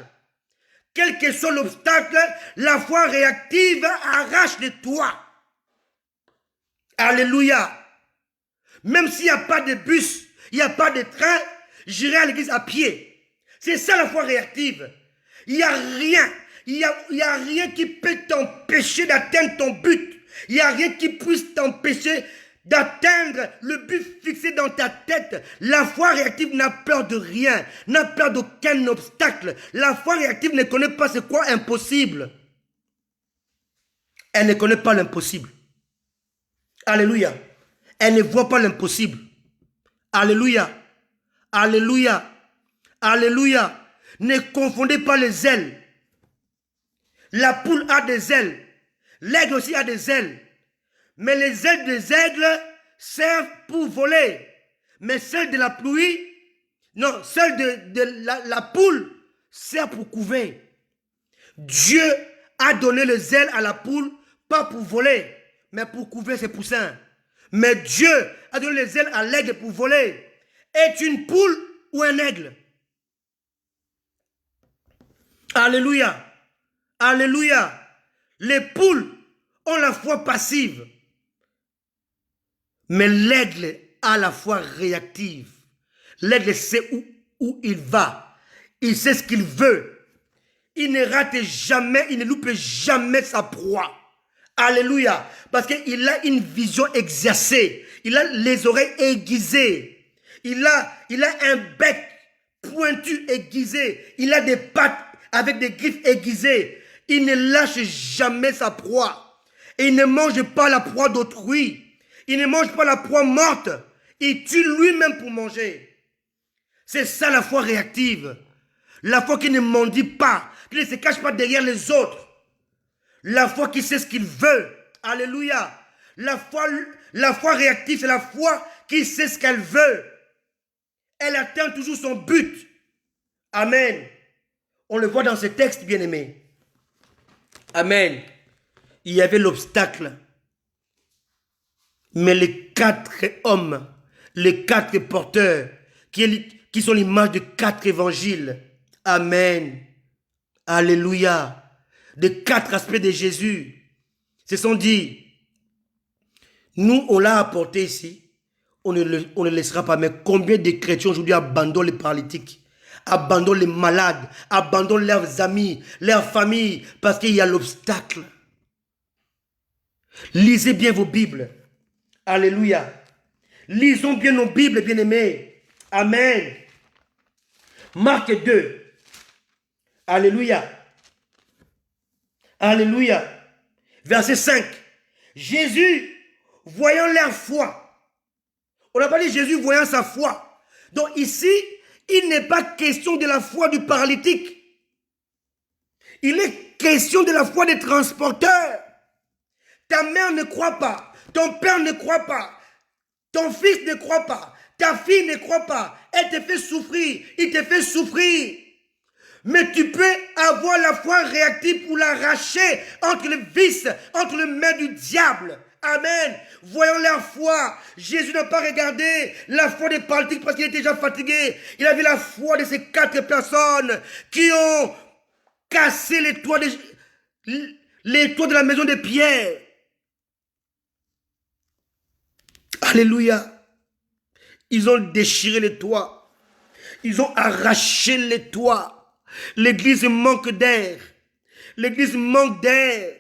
Quel que soit l'obstacle, la foi réactive arrache de toi. Alléluia. Même s'il n'y a pas de bus, il n'y a pas de train, j'irai à l'église à pied. C'est ça la foi réactive. Il n'y a rien. Il y a rien qui peut t'empêcher d'atteindre ton but. Il n'y a rien qui puisse t'empêcher d'atteindre le but fixé dans ta tête. La foi réactive n'a peur de rien, n'a peur d'aucun obstacle. La foi réactive ne connaît pas c'est quoi impossible. Elle ne connaît pas l'impossible. Alléluia. Elle ne voit pas l'impossible. Alléluia. Alléluia. Alléluia. Ne confondez pas les ailes. La poule a des ailes. L'aigle aussi a des ailes. Mais les ailes des aigles servent pour voler. Mais celles de la pluie, non, celles de la poule servent pour couver. Dieu a donné les ailes à la poule, pas pour voler, mais pour couver ses poussins. Mais Dieu a donné les ailes à l'aigle pour voler. Est une poule ou un aigle? Alléluia. Alléluia. Les poules ont la foi passive. Mais l'aigle a la foi réactive. L'aigle sait où il va. Il sait ce qu'il veut. Il ne rate jamais, il ne loupe jamais sa proie. Alléluia. Parce qu'il a une vision exercée. Il a les oreilles aiguisées. Il a un bec pointu aiguisé. Il a des pattes avec des griffes aiguisées. Il ne lâche jamais sa proie. Et il ne mange pas la proie d'autrui. Il ne mange pas la proie morte. Il tue lui-même pour manger. C'est ça la foi réactive. La foi qui ne mendie pas, qui ne se cache pas derrière les autres. La foi qui sait ce qu'il veut. Alléluia. La foi réactive, c'est la foi qui sait ce qu'elle veut. Elle atteint toujours son but. Amen. On le voit dans ce texte, bien-aimé. Amen. Il y avait l'obstacle. Mais les 4 hommes, les 4 porteurs, qui sont l'image de 4 évangiles. Amen. Alléluia. De 4 aspects de Jésus. Se sont dit, nous, on l'a apporté ici. On ne laissera pas. Mais combien de chrétiens aujourd'hui abandonnent les paralytiques, abandonnent les malades, abandonnent leurs amis, leurs familles, parce qu'il y a l'obstacle. Lisez bien vos Bibles. Alléluia. Lisons bien nos Bibles, bien-aimés. Amen. Marc 2. Alléluia. Alléluia. Verset 5. Jésus, voyant leur foi. On n'a pas dit Jésus voyant sa foi. Donc ici, il n'est pas question de la foi du paralytique. Il est question de la foi des transporteurs. Ta mère ne croit pas. Ton père ne croit pas. Ton fils ne croit pas. Ta fille ne croit pas. Elle te fait souffrir. Il te fait souffrir. Mais tu peux avoir la foi réactive pour l'arracher entre les vis, entre les mains du diable. Amen. Voyons leur foi. Jésus n'a pas regardé la foi des paralytiques parce qu'il était déjà fatigué. Il a vu la foi de ces 4 personnes qui ont cassé les toits de la maison de Pierre. Alléluia. Ils ont déchiré les toits. Ils ont arraché les toits. L'église manque d'air. L'église manque d'air.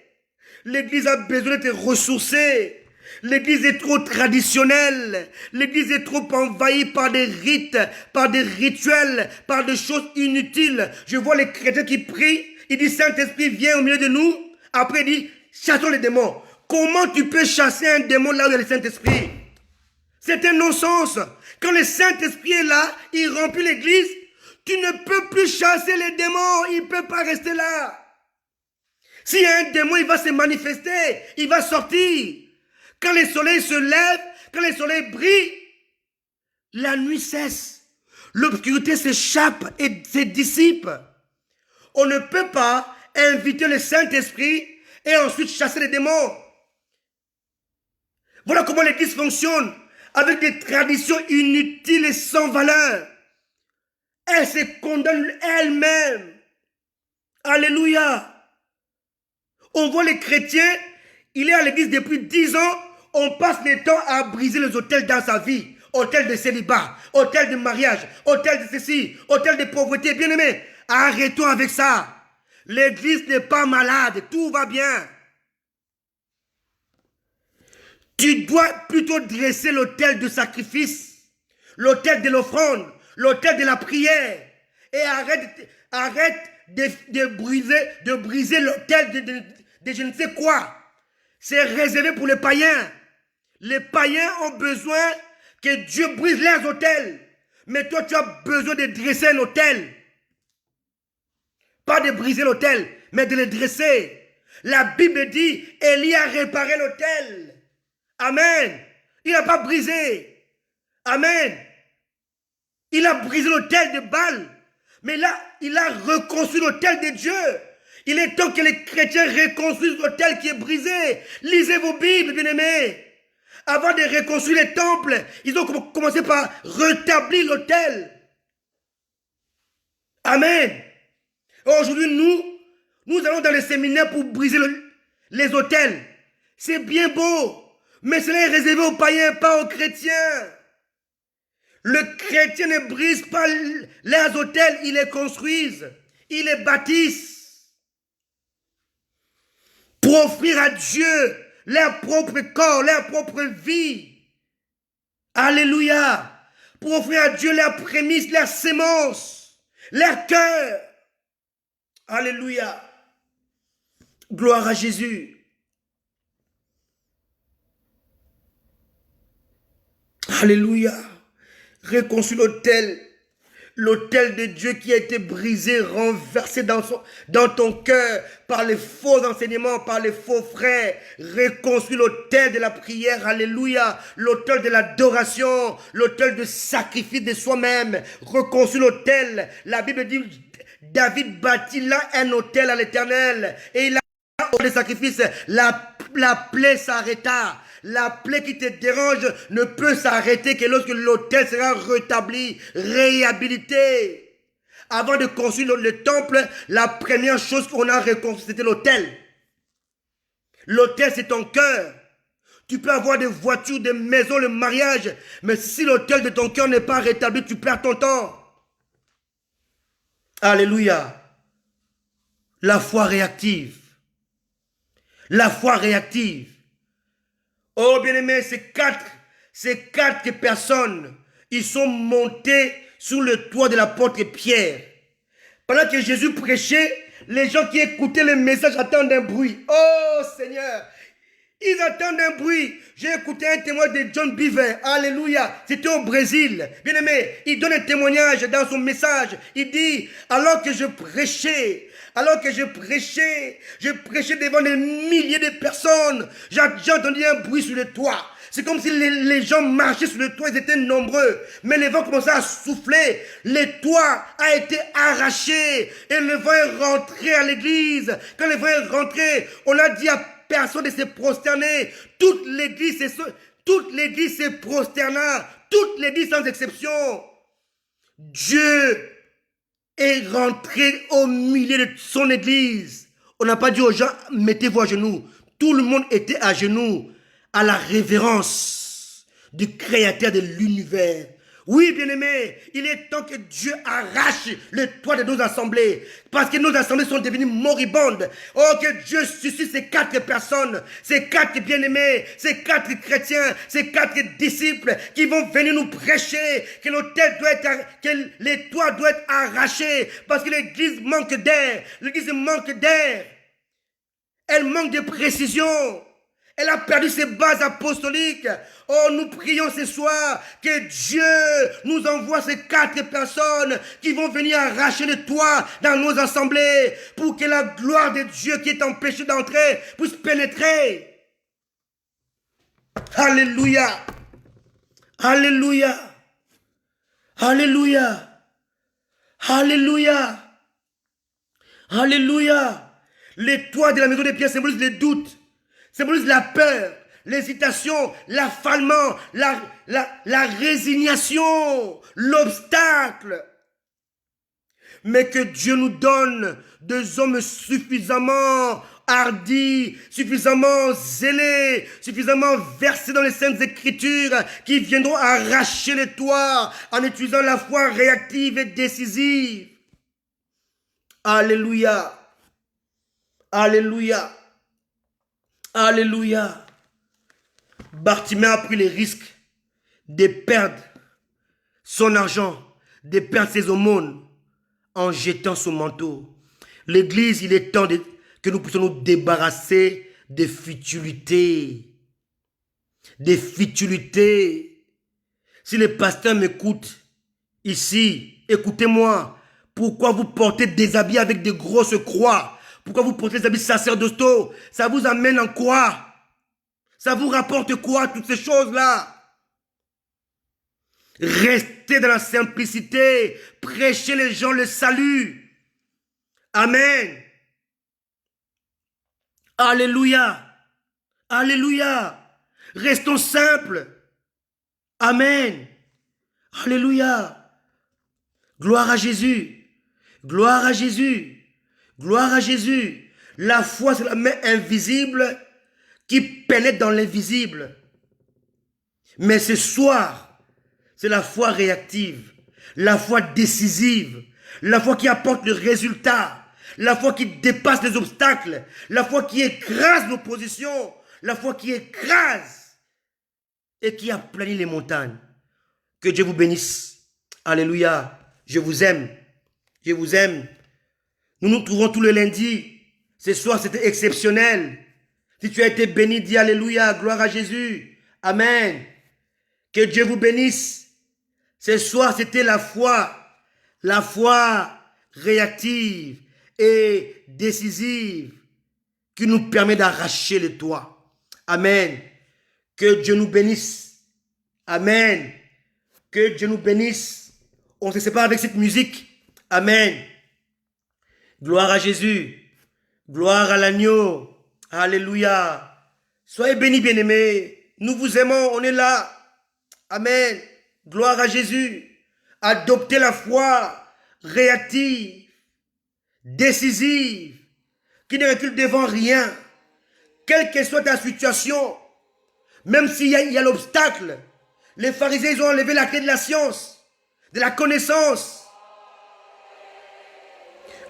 L'église a besoin d'être ressourcée. L'église est trop traditionnelle. L'église est trop envahie par des rites, par des rituels, par des choses inutiles. Je vois les chrétiens qui prient. Ils disent Saint-Esprit viens au milieu de nous. Après il dit chassons les démons. Comment tu peux chasser un démon là où il y a le Saint-Esprit? C'est un non-sens. Quand le Saint-Esprit est là, il remplit l'église. Tu ne peux plus chasser les démons. Il ne peut pas rester là. S'il y a un démon, il va se manifester. Il va sortir. Quand le soleil se lève, quand le soleil brille, la nuit cesse. L'obscurité s'échappe et se dissipe. On ne peut pas inviter le Saint-Esprit et ensuite chasser les démons. Voilà comment l'église fonctionne. Avec des traditions inutiles et sans valeur. Elle se condamne elle-même. Alléluia. On voit les chrétiens, il est à l'église depuis 10 ans, on passe le temps à briser les autels dans sa vie. Hôtel de célibat, hôtel de mariage, hôtel de ceci, hôtel de pauvreté. Bien aimé, arrêtons avec ça. L'église n'est pas malade, tout va bien. Tu dois plutôt dresser l'autel de sacrifice, l'autel de l'offrande, l'autel de la prière. Et arrête de briser l'autel de je ne sais quoi. C'est réservé pour les païens. Les païens ont besoin que Dieu brise leurs autels. Mais toi, tu as besoin de dresser un autel. Pas de briser l'autel, mais de le dresser. La Bible dit, Élie a réparé l'autel. Amen. Il n'a pas brisé. Amen. Il a brisé l'autel de Baal. Mais là, il a reconstruit l'autel de Dieu. Il est temps que les chrétiens reconstruisent l'autel qui est brisé. Lisez vos Bibles, bien-aimés. Avant de reconstruire les temples, ils ont commencé par rétablir l'autel. Amen. Aujourd'hui, nous allons dans les séminaires pour briser les autels. C'est bien beau. Mais cela est réservé aux païens, pas aux chrétiens. Le chrétien ne brise pas leurs autels, ils les construisent, ils les bâtissent. Pour offrir à Dieu leur propre corps, leur propre vie. Alléluia. Pour offrir à Dieu leurs prémices, leurs semences, leur cœur. Alléluia. Gloire à Jésus. Alléluia. Reconstruis l'autel de Dieu qui a été brisé, renversé dans ton cœur par les faux enseignements, par les faux frères. Reconstruis l'autel de la prière, alléluia, l'autel de l'adoration, l'autel de sacrifice de soi-même. Reconstruis l'autel. La Bible dit, David bâtit là un autel à l'Éternel et il a des sacrifices. La plaie s'arrêta. La plaie qui te dérange ne peut s'arrêter que lorsque l'autel sera rétabli, réhabilité. Avant de construire le temple, la première chose qu'on a reconstruit, c'était l'autel. L'autel, c'est ton cœur. Tu peux avoir des voitures, des maisons, le mariage, mais si l'autel de ton cœur n'est pas rétabli, tu perds ton temps. Alléluia. La foi réactive. La foi réactive. Oh bien-aimé, ces quatre personnes, ils sont montés sur le toit de l'apôtre Pierre. Pendant que Jésus prêchait, les gens qui écoutaient le message attendent un bruit. Oh Seigneur, ils attendent un bruit. J'ai écouté un témoignage de John Beaver. Alléluia. C'était au Brésil. Bien aimé, il donne un témoignage dans son message. Il dit, alors que je prêchais devant des milliers de personnes, j'ai entendu un bruit sur le toit. C'est comme si les gens marchaient sur le toit, ils étaient nombreux. Mais le vent commençait à souffler. Le toit a été arraché. Et le vent est rentré à l'église. Quand le vent est rentré, on a dit à personne de se prosterner. Toute l'église s'est prosterna. Toute l'église sans exception. Dieu est rentré au milieu de son église. On n'a pas dit aux gens, mettez-vous à genoux. Tout le monde était à genoux, à la révérence du créateur de l'univers. Oui, bien-aimés, il est temps que Dieu arrache le toit de nos assemblées, parce que nos assemblées sont devenues moribondes. Oh, que Dieu suscite ces quatre personnes, ces quatre bien-aimés, ces quatre chrétiens, ces quatre disciples qui vont venir nous prêcher que nos têtes doivent être, que les toits doivent être arrachés, parce que l'église manque d'air. L'église manque d'air. Elle manque de précision. Elle a perdu ses bases apostoliques. Oh, nous prions ce soir que Dieu nous envoie ces quatre personnes qui vont venir arracher le toit dans nos assemblées pour que la gloire de Dieu qui est empêchée d'entrer puisse pénétrer. Alléluia. Alléluia. Alléluia. Alléluia. Alléluia. Les toits de la maison de Pierre symbolisent les doutes. Symbolise la peur, l'hésitation, l'affalement, la résignation, l'obstacle. Mais que Dieu nous donne des hommes suffisamment hardis, suffisamment zélés, suffisamment versés dans les saintes écritures qui viendront arracher les toits en utilisant la foi réactive et décisive. Alléluia. Alléluia. Alléluia. Bartimée a pris le risque de perdre son argent, de perdre ses aumônes en jetant son manteau. L'église, il est temps que nous puissions nous débarrasser des futilités. Des futilités. Si le pasteur m'écoute ici, écoutez-moi. Pourquoi vous portez des habits avec des grosses croix? Pourquoi vous portez des habits sacerdotaux? Ça vous amène en quoi? Ça vous rapporte quoi, toutes ces choses-là? Restez dans la simplicité. Prêchez les gens le salut. Amen. Alléluia. Alléluia. Restons simples. Amen. Alléluia. Gloire à Jésus. Gloire à Jésus. Gloire à Jésus. La foi, c'est la main invisible qui pénètre dans l'invisible. Mais ce soir, c'est la foi réactive, la foi décisive, la foi qui apporte le résultat, la foi qui dépasse les obstacles, la foi qui écrase l'opposition, la foi qui écrase et qui aplanit les montagnes. Que Dieu vous bénisse. Alléluia. Je vous aime. Je vous aime. Nous nous trouvons tous les lundis. Ce soir, c'était exceptionnel. Si tu as été béni, dis Alléluia, gloire à Jésus. Amen. Que Dieu vous bénisse. Ce soir, c'était la foi réactive et décisive qui nous permet d'arracher le toit. Amen. Que Dieu nous bénisse. Amen. Que Dieu nous bénisse. On se sépare avec cette musique. Amen. Gloire à Jésus. Gloire à l'agneau. Alléluia. Soyez bénis, bien-aimés. Nous vous aimons, on est là. Amen. Gloire à Jésus. Adoptez la foi réactive, décisive, qui ne recule devant rien. Quelle que soit ta situation, même s'il y a l'obstacle, les pharisiens ils ont enlevé la clé de la science, de la connaissance.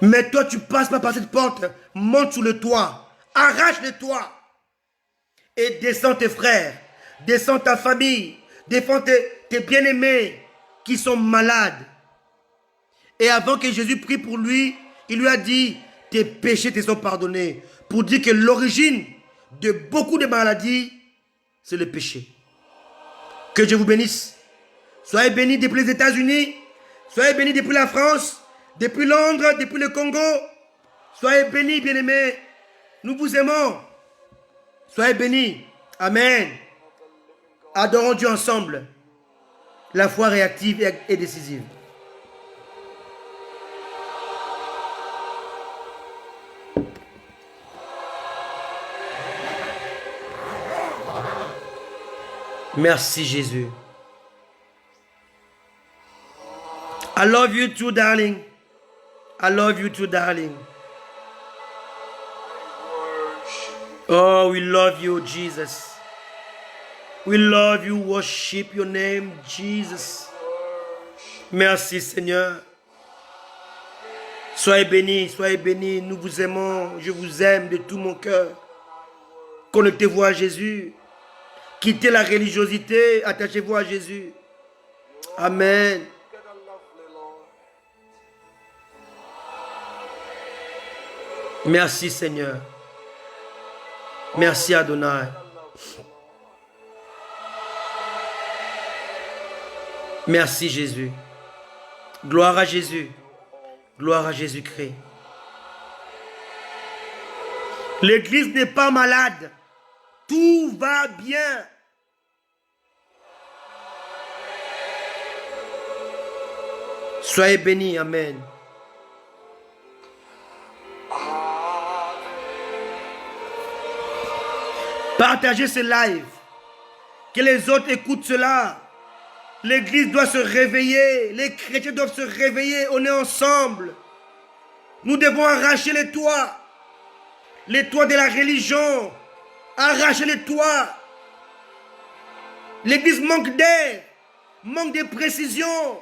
Mais toi, tu passes pas par cette porte. Monte sur le toit. Arrache le toit. Et descends tes frères. Descends ta famille. Descends tes bien-aimés qui sont malades. Et avant que Jésus prie pour lui, il lui a dit, tes péchés te sont pardonnés. Pour dire que l'origine de beaucoup de maladies, c'est le péché. Que Dieu vous bénisse. Soyez bénis depuis les États-Unis. Soyez bénis depuis la France. Depuis Londres, depuis le Congo. Soyez bénis, bien-aimés. Nous vous aimons. Soyez bénis. Amen. Adorons Dieu ensemble. La foi réactive et décisive. Merci Jésus. I love you too, darling. I love you too, darling. Oh, we love you, Jesus. We love you. Worship your name, Jesus. Merci, Seigneur. Soyez bénis, soyez bénis. Nous vous aimons. Je vous aime de tout mon cœur. Connectez-vous à Jésus. Quittez la religiosité. Attachez-vous à Jésus. Amen. Merci, Seigneur. Merci, Adonai. Merci, Jésus. Gloire à Jésus. Gloire à Jésus-Christ. L'Église n'est pas malade. Tout va bien. Soyez bénis. Amen. Partagez ce live. Que les autres écoutent cela. L'église doit se réveiller. Les chrétiens doivent se réveiller. On est ensemble. Nous devons arracher les toits. Les toits de la religion. Arracher les toits. L'église manque d'air. Manque de précision.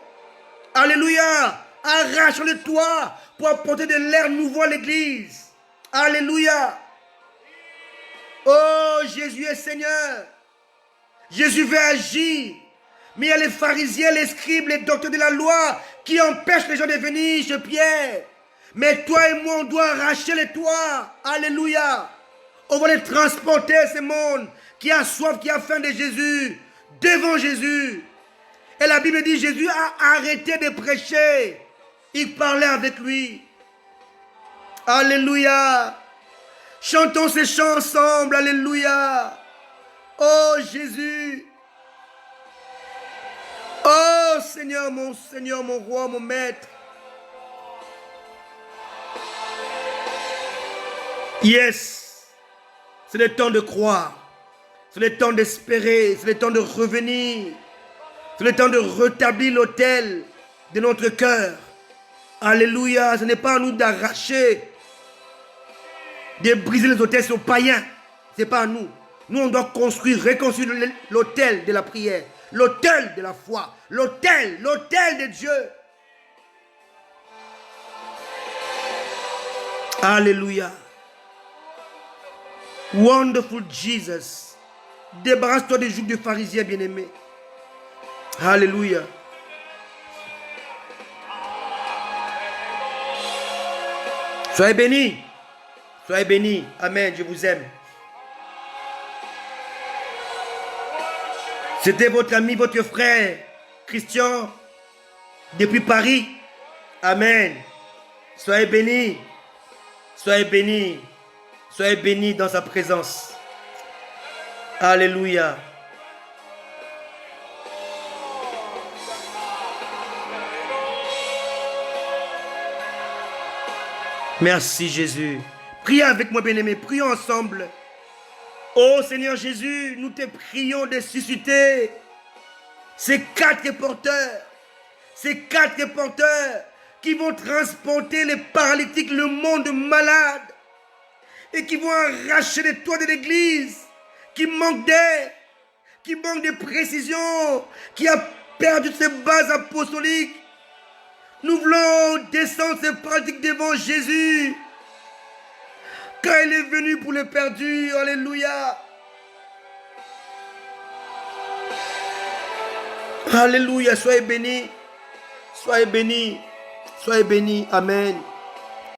Alléluia. Arrache les toits pour apporter de l'air nouveau à l'église. Alléluia. Oh, Jésus est Seigneur. Jésus veut agir. Mais il y a les pharisiens, les scribes, les docteurs de la loi qui empêchent les gens de venir chez Pierre. Mais toi et moi, on doit arracher les toits. Alléluia. On va les transporter, ce monde qui a soif, qui a faim de Jésus, devant Jésus. Et la Bible dit, Jésus a arrêté de prêcher. Il parlait avec lui. Alléluia. Chantons ces chants ensemble. Alléluia. Oh Jésus. Oh Seigneur, mon roi, mon maître. Yes. C'est le temps de croire. C'est le temps d'espérer. C'est le temps de revenir. C'est le temps de rétablir l'autel de notre cœur. Alléluia. Ce n'est pas à nous d'arracher, de briser les autels sur païens. Ce n'est pas à nous. Nous, on doit construire, reconstruire l'autel de la prière. L'autel de la foi. L'autel de Dieu. Alléluia. Wonderful Jesus. Débarrasse-toi des jougs de pharisiens bien-aimés. Alléluia. Soyez bénis. Soyez bénis. Amen. Je vous aime. C'était votre ami, votre frère, Christian, depuis Paris. Amen. Soyez bénis. Soyez bénis. Soyez bénis dans sa présence. Alléluia. Merci Jésus. Priez avec moi, bien-aimé. Prions ensemble. Oh Seigneur Jésus, nous te prions de susciter ces quatre porteurs qui vont transporter les paralytiques, le monde malade, et qui vont arracher les toits de l'église, qui manque d'air, qui manque de précision, qui a perdu ses bases apostoliques. Nous voulons descendre ces pratiques devant Jésus. Car il est venu pour les perdus. Alléluia. Alléluia. Soyez bénis. Soyez bénis. Soyez bénis. Amen.